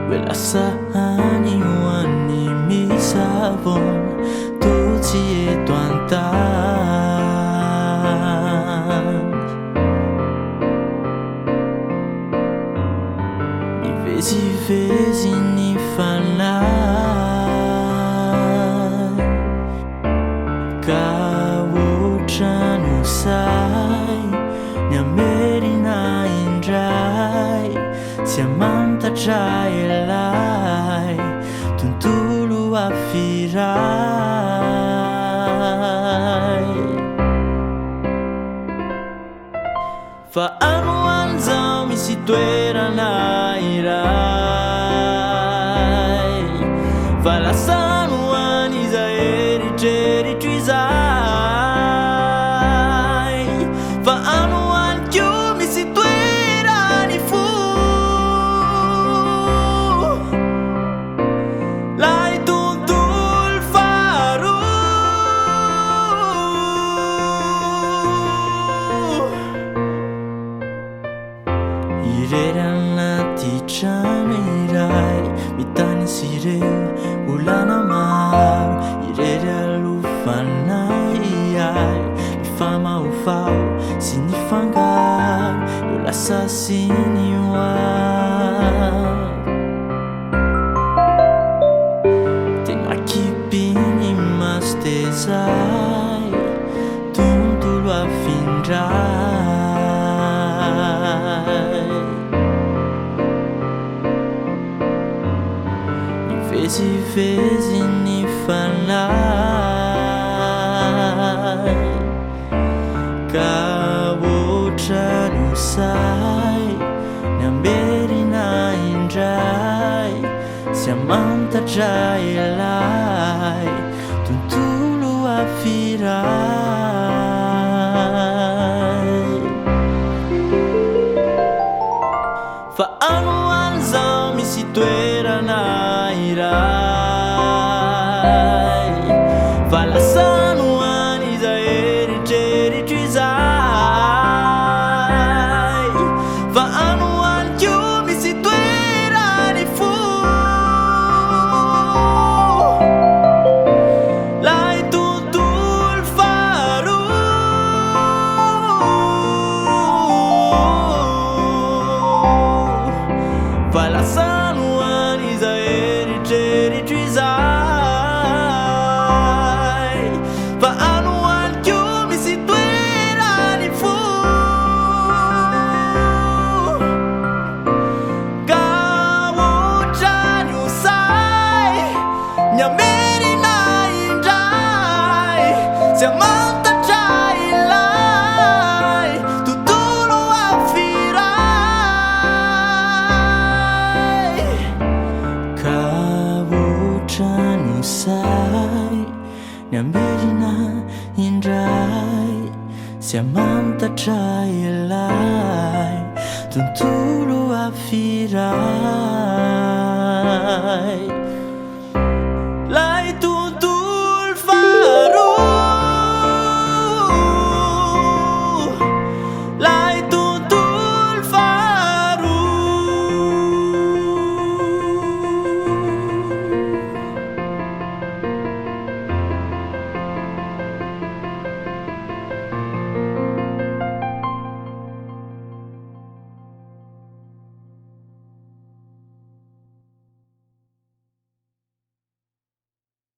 เวลาสายวันนี้มีสาบนตัวที่ตวนตาvezes ni falar Kawocha no sai Nya merina indrai Siamanta jai lai Tuntulu afirai Fa anuan zao mi situera na irai Fa la sanuan isaeri ceri tuizai Fa anuan chiu mi situera ni fu Lai tuntul faru Irera nati chamirai Mitani sireu ulana mar Irera lufanai ai Ifama ufau sinifangar Eu l'assassini Tem aqui pini mas tesai Tuntulu afindrai Vezes ni falai Kawocha no sai Nyamberi na indrai Siamanta jai lai Tuntulu afirai Fa anuan zao mi situera na irai Fa la sanuan isaeri ceri tuizai Fa anuan chiu mi situera ni fu Lai tutul faru Fa la sanuan isaeri ceri tuizai Fa anuan chiu mi situera ni fu Kawocha no sai Nyameri na indrai Siamanta jai lai Tutulu afirai Kawocha no sai Nyamberi na indrai Siamanta jai lai Tuntulu afirai